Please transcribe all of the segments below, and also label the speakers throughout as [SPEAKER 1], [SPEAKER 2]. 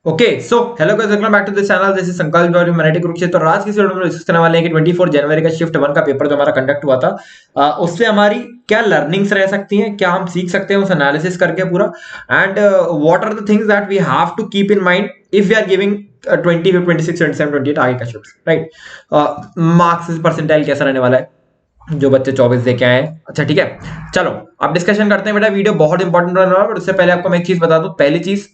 [SPEAKER 1] Okay so hello guys, welcome back to this channel. This is Sankalp और humanity Kurukshetra. तो आज की वीडियो में डिस्कस करने वाले हैं कि 24 जनवरी का शिफ्ट 1 का पेपर जो हमारा कंडक्ट हुआ था, उससे हमारी क्या लर्निंग्स रह सकती हैं, क्या हम सीख सकते हैं उस एनालिसिस करके पूरा, and what are the things that we have to keep in mind if we are giving 20, 26, 27, 28 आगे का शिफ्ट, राइट। मार्क्स परसेंटाइल कैसा रहने वाला है जो बच्चे 24 दे के आए हैं। अच्छा ठीक है, चलो अब डिस्कशन करते हैं। बेटा वीडियो बहुत इंपॉर्टेंट रहने वाला है, बट उससे पहले आपको मैं एक चीज बता दूं। पहली चीज,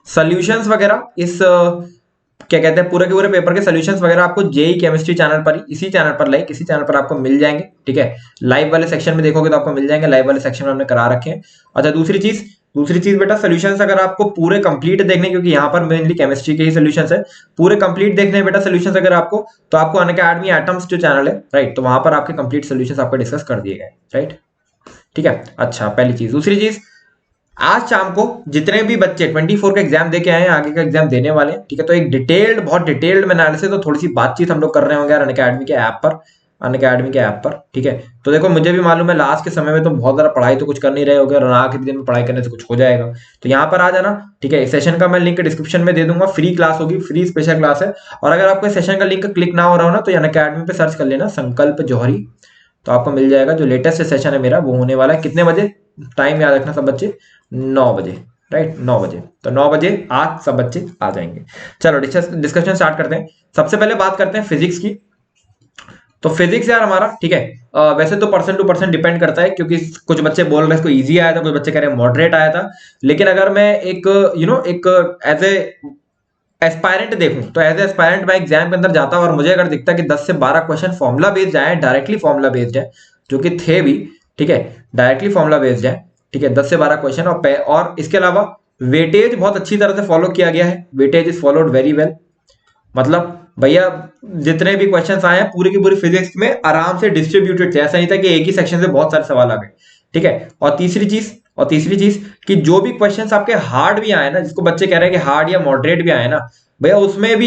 [SPEAKER 1] सॉल्यूशंस वगैरह इस क्या कहते हैं पूरे के पूरे पेपर के सॉल्यूशंस वगैरह आपको जेई केमिस्ट्री चैनल पर, इसी चैनल पर, लाइक इसी चैनल पर आपको मिल जाएंगे। ठीक है, लाइव वाले सेक्शन में देखोगे तो आपको मिल जाएंगे, लाइव वाले सेक्शन में हमने करा रखे हैं। अच्छा दूसरी चीज बेटा, सॉल्यूशंस अगर आपको पूरे कंप्लीट देखने, क्योंकि यहाँ पर मेनली केमिस्ट्री के ही सॉल्यूशंस है, पूरे कंप्लीट देखने हैं बेटा सॉल्यूशंस अगर आपको, तो आपको अनअकैडमी एटम्स जो चैनल है, राइट, तो वहां पर आपके कंप्लीट सॉल्यूशंस आपको डिस्कस कर दिए गए, राइट। ठीक है, अच्छा पहली चीज। दूसरी चीज, आज शाम को जितने भी बच्चे 24 का एग्जाम देके आए हैं, आगे का एग्जाम देने वाले हैं, ठीक है, तो एक डिटेल्ड, बहुत डिटेल्ड एनालिसिस तो थोड़ी सी बातचीत हम लोग कर रहे होंगे यार अनअकैडमी के ऐप पर, ठीक है। तो देखो मुझे भी मालूम है लास्ट के समय में तो बहुत ज्यादा पढ़ाई तो कुछ कर नहीं रहे होगे, और आखिरी दिन में पढ़ाई करने से कुछ हो जाएगा, तो यहाँ पर आ जाना। ठीक है, सेशन का मैं लिंक डिस्क्रिप्शन में दे दूंगा, फ्री क्लास होगी, फ्री स्पेशल क्लास है। और अगर आपको सेशन का लिंक क्लिक ना हो रहा हो ना, तो अनअकैडमी पे सर्च कर लेना संकल्प जौहरी, तो आपको मिल जाएगा। जो लेटेस्ट सेशन है मेरा वो होने वाला है कितने बजे, टाइम याद रखना सब बच्चे, 9 बजे, राइट, 9 बजे। तो 9 बजे आज सब बच्चे आ जाएंगे। चलो डिस्कशन स्टार्ट करते हैं। सबसे पहले बात करते हैं फिजिक्स की। तो फिजिक्स यार हमारा, ठीक है, वैसे तो पर्सन टू पर्सन डिपेंड करता है, क्योंकि कुछ बच्चे बोल रहे हैं इसको इजी आया था, कुछ बच्चे कह रहे हैं मॉडरेट आया था। लेकिन अगर मैं एक एक एज ए एस्पायरेंट देखूं, तो एज एस्पायरेंट मैं एग्जाम के अंदर जाता और मुझे अगर दिखता कि 10 से 12 क्वेश्चन फॉर्मुला बेस्ड आए, डायरेक्टली फॉर्मुला बेस्ड है, जो कि थे भी, ठीक है, डायरेक्टली फॉर्मुला बेस्ड है, ठीक है, 10 से 12 क्वेश्चन, और इसके अलावा वेटेज बहुत अच्छी तरह से फॉलो किया गया है, weightage is followed very well. मतलब भैया जितने भी क्वेश्चंस आए हैं पूरी की पूरी फिजिक्स में आराम से डिस्ट्रीब्यूटेड थे, ऐसा नहीं था कि एक ही सेक्शन से बहुत सारे सवाल आ गए। ठीक है, और तीसरी चीज कि जो भी क्वेश्चंस आपके हार्ड भी आए ना, जिसको बच्चे कह रहे हैं कि हार्ड या मॉडरेट भी आए ना, भैया उसमें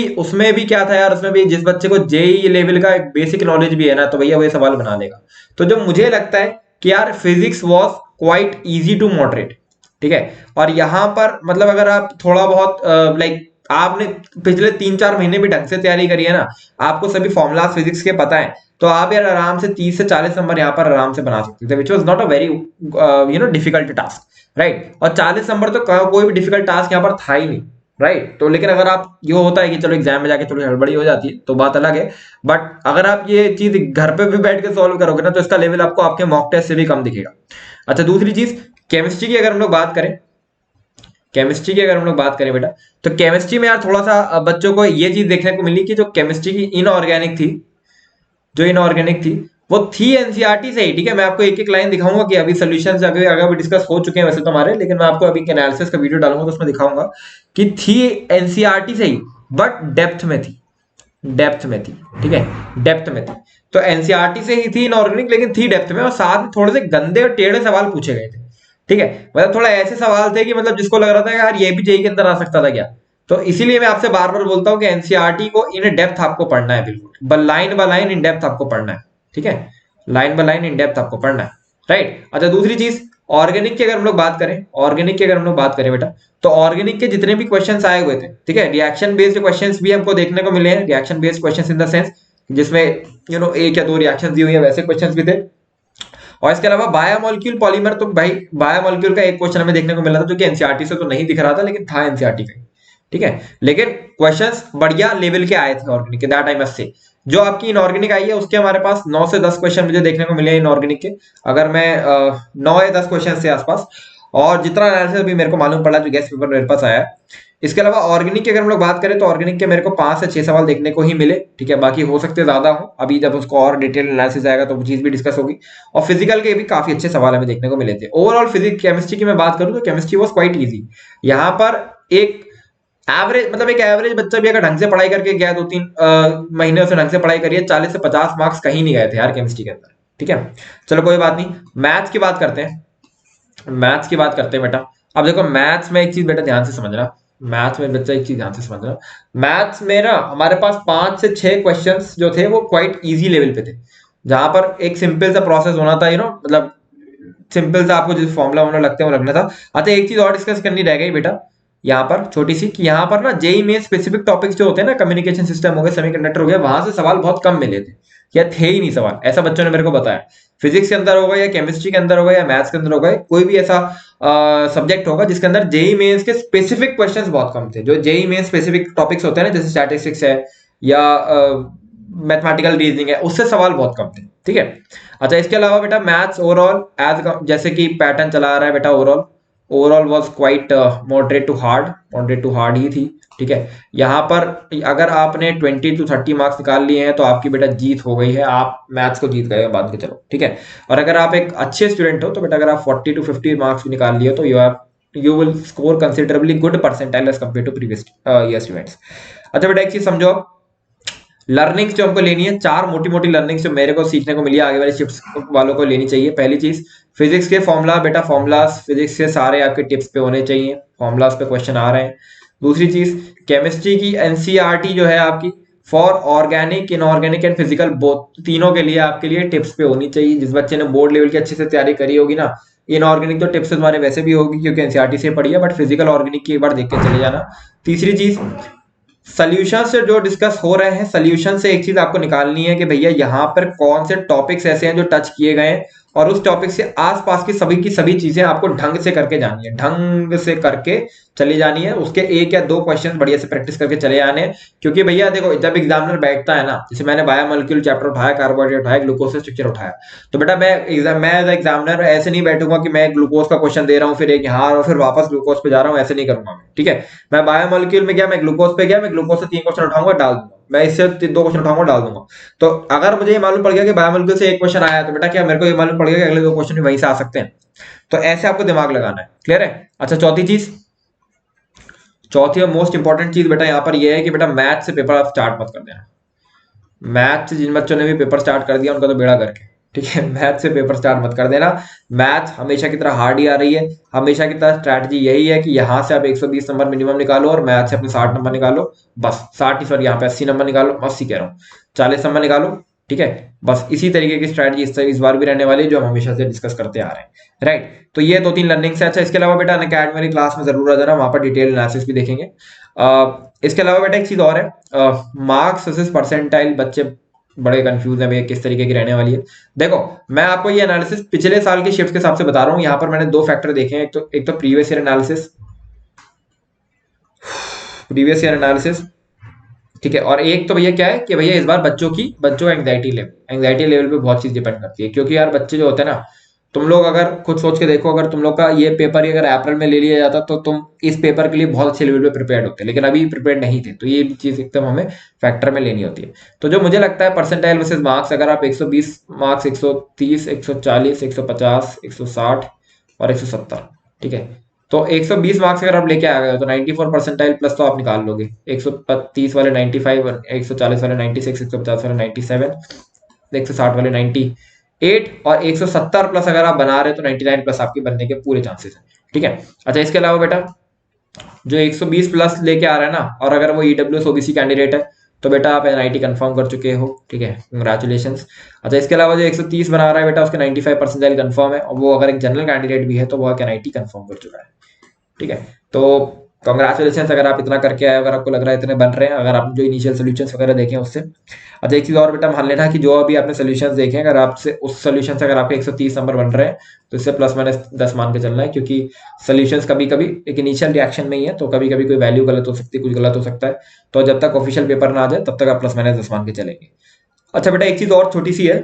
[SPEAKER 1] भी क्या था यार, उसमें भी जिस बच्चे को जेई लेवल का एक बेसिक नॉलेज भी है ना, तो भैया वो सवाल बना देगा। तो जो मुझे लगता है कि यार physics was quite easy to moderate. ठीक है, और यहां पर मतलब अगर आप थोड़ा बहुत लाइक आपने पिछले 3-4 महीने भी ढंग से तैयारी करी है ना, आपको सभी फॉर्मुला फिजिक्स के पता है, तो आप यार आराम से 30 से 40 नंबर यहाँ पर आराम से बना सकते थे, which was not a very difficult task, right. और 40 नंबर तो कोई भी डिफिकल्ट टास्क यहाँ पर था ही नहीं, राइट। तो लेकिन अगर आप ये होता है कि चलो एग्जाम में जाके थोड़ी हड़बड़ी हो जाती है तो बात अलग है, बट अगर आप ये चीज घर पे भी बैठ के सॉल्व करोगे ना, तो इसका लेवल आपको आपके मॉक टेस्ट से भी कम दिखेगा। अच्छा दूसरी चीज, केमिस्ट्री की अगर हम लोग बात करें, बेटा, तो केमिस्ट्री में यार थोड़ा सा बच्चों को ये चीज देखने को मिली कि जो केमिस्ट्री की इनऑर्गेनिक थी, वो थी एनसीईआरटी से ही। ठीक है, मैं आपको एक एक लाइन दिखाऊंगा कि अभी सोल्यूशन आगे आगे भी डिस्कस हो चुके हैं वैसे तो हमारे, लेकिन मैं आपको अभी एनालिसिस का वीडियो डालूंगा तो उसमें दिखाऊंगा कि थी एनसीईआरटी से ही, बट डेप्थ में थी। ठीक है, डेप्थ में थी, तो एनसीईआरटी से ही थी इनऑर्गेनिक, लेकिन थी डेप्थ में, और साथ में थोड़े से गंदे और टेढ़े सवाल पूछे गए थे। ठीक है, मतलब थोड़ा ऐसे सवाल थे कि मतलब जिसको लग रहा था यार ये भी जेई के अंदर आ सकता था क्या। तो इसीलिए मैं आपसे बार बार बोलता हूँ कि एनसीईआरटी को इन डेप्थ आपको पढ़ना है, बिल्कुल line by line in depth आपको पढ़ना है। ठीक है, line by line in depth आपको पढ़ना है, राइट। अच्छा दूसरी चीज, ऑर्गेनिक की अगर हम लोग बात करें बेटा, तो ऑर्गेनिक के जितने भी क्वेश्चंस आए हुए थे, ठीक है, रिएक्शन बेस्ड क्वेश्चंस भी हमको देखने को मिले हैं, reaction based questions in the sense जिसमें एक या दो रिएक्शन दी हुई है, वैसे क्वेश्चंस भी थे। और इसके अलावा बायोमोलिक्यूल पॉलीमर, तो भाई बायोमोलिक्यूल का एक क्वेश्चन हमें देखने को मिला था जो कि एनसीईआरटी से तो नहीं दिख रहा था, लेकिन था एनसीईआरटी का। ठीक है, लेकिन क्वेश्चंस बढ़िया लेवल के आए थे ऑर्गेनिक के, दैट आई मस्ट से। जो आपकी इनऑर्गेनिक आई है उसके हमारे पास 9 से 10 क्वेश्चन मुझे देखने को मिले हैं इनऑर्गेनिक के, अगर मैं 9 या 10 क्वेश्चन से आसपास, और जितना एनालिसिस अभी मेरे को मालूम पड़ा जो गेस्ट पेपर मेरे पास आया है। इसके अलावा ऑर्गेनिक की अगर हम लोग बात करें तो ऑर्गेनिक के मेरे को 5 से 6 सवाल देखने को ही मिले। ठीक है, बाकी हो सकते ज्यादा हो, अभी जब उसको और डिटेल एनालिसिस आएगा तो वो चीज भी डिस्कस होगी। और फिजिकल के भी काफी अच्छे सवाल हमें देखने को मिले थे। ओवरऑल फिजिक्स केमिस्ट्री की मैं बात करूं तो केमिस्ट्री वॉज क्वाइट ईजी। यहाँ पर एक एवरेज, मतलब एक एवरेज बच्चा भी अगर ढंग से पढ़ाई करके गया, 2-3 महीने से ढंग से पढ़ाई करिए, 40 से 50 मार्क्स कहीं नहीं गए थे यार केमिस्ट्री के अंदर। ठीक है, चलो कोई बात नहीं। मैथ्स की बात करते हैं, बेटा। अब देखो मैथ्स में एक चीज बेटा ध्यान से समझना, मैथ्स में ना हमारे पास 5 से 6 क्वेश्चंस जो थे वो क्वाइट इजी लेवल पे थे, जहां पर एक सिंपल सा प्रोसेस होना था, मतलब सिंपल सा आपको जो फॉर्मुला लगते हैं वो लगना था। अच्छा एक चीज और डिस्कस करनी रह गई बेटा, यहाँ पर छोटी सी कि यहाँ पर ना जेई में स्पेसिफिक टॉपिक्स जो होते हैं ना, कम्युनिकेशन सिस्टम हो गए, सेमीकंडक्टर हो गया, वहां से सवाल बहुत कम मिले थे या थे ही नहीं सवाल, ऐसा बच्चों ने मेरे को बताया। फिजिक्स के अंदर होगा या केमिस्ट्री के अंदर होगा या मैथ्स के अंदर होगा, कोई भी ऐसा सब्जेक्ट होगा जिसके अंदर जेई मेंस के स्पेसिफिक क्वेश्चंस बहुत कम थे। जो जेई मेंस स्पेसिफिक टॉपिक्स होते हैं ना, जैसे स्टैटिस्टिक्स है या मैथमेटिकल रीजनिंग है, उससे सवाल बहुत कम थे। ठीक है। अच्छा, इसके अलावा बेटा मैथ्स ओवरऑल एज जैसे कि पैटर्न चला आ रहा है बेटा, overall was quite moderate to hard ही थी। ठीक है। यहाँ पर अगर आपने 20 to 30 मार्क्स निकाल लिए हैं तो आपकी बेटा जीत हो गई है, आप मैथ्स को जीत गए मान के चलो। ठीक है। और अगर आप एक अच्छे स्टूडेंट हो तो बेटा अगर आप 40 to 50 मार्क्स भी निकाल लिए तो you will score considerably good percentile as compare to previous year students. अच्छा बेटा, एक चीज समझो आप, लर्निंग्स जो हमको लेनी है, चार मोटी मोटी लर्निंग्स जो मेरे को सीखने को मिली है, आगे वाले शिफ्ट वालों को लेनी चाहिए। पहली चीज, फिजिक्स के फॉर्मूला बेटा, फॉर्मूलाज फिजिक्स के सारे आपके टिप्स पे होने चाहिए, फॉर्मूलाज पे क्वेश्चन आ रहे हैं। दूसरी चीज, केमिस्ट्री की एनसीईआरटी जो है आपकी for organic, inorganic and physical both, तीनों के लिए आपके लिए टिप्स पे होनी चाहिए। जिस बच्चे ने बोर्ड लेवल की अच्छे से तैयारी करी होगी ना, इनऑर्गेनिक तो टिप्स तुम्हारे वैसे भी होगी क्योंकि एनसीईआरटी से पढ़ी है, बट फिजिकल ऑर्गेनिक की एक बार देख के चले जाना। तीसरी चीज, सोल्यूशन से जो डिस्कस हो रहे हैं, सोल्यूशन से एक चीज आपको निकालनी है कि भैया यहाँ पर कौन से टॉपिक्स ऐसे हैं जो टच किए गए हैं, और उस टॉपिक से आसपास की सभी चीजें आपको ढंग से करके जानी है, ढंग से करके चली जानी है। उसके एक या दो क्वेश्चन बढ़िया से प्रैक्टिस करके चले आने हैं। क्योंकि भैया देखो, जब एग्जामिनर बैठता है ना, जैसे मैंने बायोमोलिक्यूल चैप्टर उठाया, कार्बोहाइड्रेट उठाया, ग्लूकोज स्ट्रक्चर उठाया, तो बेटा मैं एज एग्जामिनर ऐसे नहीं बैठूंगा कि मैं ग्लूकोज का क्वेश्चन दे रहा हूँ फिर एक यहाँ और फिर वापस ग्लूकोज पे जा रहा हूँ, ऐसे नहीं करूंगा मैं। ठीक है। मैं बायोमोलिक्यूल में गया, मैं ग्लूकोज पे गया, मैं ग्लूकोज से 3 क्वेश्चन उठाऊंगा डाल दूंगा, मैं इससे 2 क्वेश्चन उठाऊंगा डाल दूंगा। तो अगर मुझे ये मालूम पड़ गया कि बायोमोलिक्यूल से एक क्वेश्चन आया तो बेटा क्या मेरे को ये मालूम पड़ गया कि अगले 2 क्वेश्चन भी वहीं से आ सकते हैं। तो ऐसे आपको दिमाग लगाना है। क्लियर है। अच्छा, चौथी और मोस्ट इंपॉर्टेंट चीज बेटा यहाँ पर यह है कि बेटा मैथ से पेपर आप स्टार्ट मत कर देना। मैथ से जिन बच्चों ने भी पेपर स्टार्ट कर दिया उनका तो बेड़ा करके। ठीक है। मैथ से पेपर स्टार्ट मत कर देना। मैथ हमेशा की तरह हार्ड ही आ रही है, हमेशा की तरह स्ट्रैटेजी यही है कि यहाँ से आप 120 नंबर मिनिमम निकालो और मैथ से अपने 60 नंबर निकालो, बस 60 ही, सॉरी यहाँ पे 80 नंबर निकालो, 80 कह रहा हूँ, 40 नंबर निकालो। ठीक है। बस इसी तरीके की स्ट्रैटेजी इस बार भी रहने वाली है जो हम हमेशा से डिस्कस करते आ रहे हैं। राइट। तो ये 2-3 लर्निंग से। अच्छा, इसके अलावा बेटा अनअकैडमी वाली क्लास में जरूर आ जाना, वहां पर डिटेल एनालिसिस भी देखेंगे। इसके अलावा बेटा एक चीज और है, मार्क्स वर्सेस परसेंटाइल, बच्चे बड़े कंफ्यूज है भैया किस तरीके की रहने वाली है। देखो, मैं आपको ये एनालिसिस पिछले साल की शिफ्ट के हिसाब से बता रहा हूँ। यहाँ पर मैंने 2 फैक्टर देखे हैं, एक तो प्रीवियस ईयर एनालिसिस, ठीक है, और एक तो भैया क्या है कि भैया इस बार बच्चों का एंग्जाइटी लेवल पे बहुत चीज डिपेंड करती है। क्योंकि यार बच्चे जो होते हैं ना, तुम लोग अगर खुद सोच के देखो, अगर तुम लोग का ये पेपर ही अगर अप्रैल में ले लिया जाता तो तुम इस पेपर के लिए बहुत अच्छे लेवल पे प्रिपेयर्ड होते, लेकिन अभी प्रिपेयर्ड नहीं थे। तो ये चीज एकदम हमें फैक्टर में लेनी होती है। तो जो मुझे लगता है परसेंटाइल वर्सेस मार्क्स, अगर आप 120 मार्क्स, 130, 140, 150, 160 और 170, ठीक है, तो 120 मार्क्स अगर आप लेके आ गए हो तो 94 परसेंटाइल प्लस तो आप निकाल लोगे। 130 वाले 95, 140 वाले 96, 150 वाले 97, 160 वाले 98 और 170 प्लस अगर आप बना रहे हो तो 99 प्लस आपके बनने के पूरे चांसेस हैं। ठीक है। अच्छा, इसके अलावा बेटा जो 120 प्लस लेके आ रहा है ना, और अगर वो ईडब्ल्यूएस ओबीसी कैंडिडेट है तो बेटा आप एनआईटी कंफर्म कर चुके हो। ठीक है, कंग्रेचुलेशन। अच्छा, इसके अलावा जो 130 बना रहा है बेटा, उसके 95 परसेंटाइल कंफर्म है, और वो अगर एक जनरल कैंडिडेट भी है तो वो एनआईटी कंफर्म कर चुका है। ठीक है। तो कंग्रेचुलेशन अगर आप इतना करके आए, अगर आपको लग रहा है इतने बन रहे हैं, अगर आप जो इनिशियल सोल्यूशंस वगैरह देखें उससे। अच्छा, एक चीज और बेटा मान लेना कि जो अभी आपने सोल्यूशंस देखे, अगर आपसे उस सोल्यूशन से अगर आपके 130 नंबर बन रहे हैं तो इससे प्लस माइनस 10 मान के चलना है, क्योंकि सोल्यूशंस कभी कभी एक इनिशियल रिएक्शन में ही है, तो कभी कभी कोई वैल्यू गलत हो सकती है, कुछ गलत हो सकता है। तो जब तक ऑफिशियल पेपर ना आ जाए तब तक आप प्लस माइनस 10 मान के चलेंगे। अच्छा बेटा, एक चीज और छोटी सी है,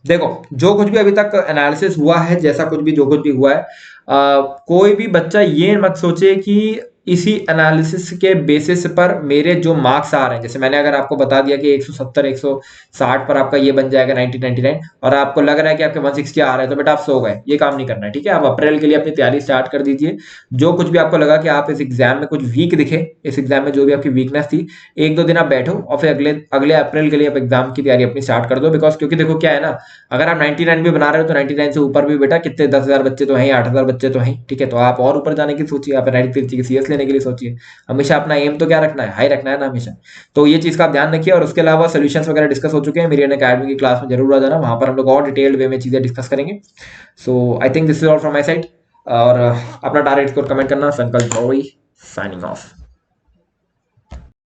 [SPEAKER 1] देखो जो कुछ भी अभी तक एनालिसिस हुआ है, जैसा कुछ भी जो कुछ भी हुआ है, कोई भी बच्चा ये मत सोचे कि इसी एनालिसिस के बेसिस पर मेरे जो मार्क्स आ रहे हैं, जैसे मैंने अगर आपको बता दिया कि 170 160 पर आपका ये बन जाएगा 99 और आपको लग रहा है कि आपके 160 आ रहे हैं तो बेटा आप सो गए, ये काम नहीं करना है। ठीक है, आप अप्रैल के लिए अपनी तैयारी स्टार्ट कर दीजिए। जो कुछ भी आपको लगा कि आप इस एग्जाम में कुछ वीक दिखे, इस एग्जाम में जो भी आपकी वीकनेस थी, 1-2 दिन आप बैठो और फिर अगले अगले अप्रैल के लिए आप एग्जाम की तैयारी अपनी स्टार्ट कर दो। बिकॉज क्योंकि देखो क्या है ना, अगर आप 99 भी बना रहे हो तो 99 से ऊपर भी बेटा कितने 10,000 बच्चे तो हैं, 8,000 बच्चे तो हैं। ठीक है, तो आप और ऊपर जाने की सोचिए, आप 93 की सीएस लेने के लिए सोचिए। हमेशा अपना एम तो क्या रखना है, हाई रखना है ना हमेशा। तो ये चीज का आप ध्यान रखिए। और उसके अलावा सोल्यूशंस वगैरह डिस्कस हो चुके हैं, मेरी अकेडमी की क्लास में जरूर आ जाना, वहां पर हम लोग और डिटेल्ड वे में चीजें डिस्कस करेंगे। So I think this is all from my side. और अपना टारगेट स्कोर कमेंट करना, संकल्प भाई साइनिंग ऑफ।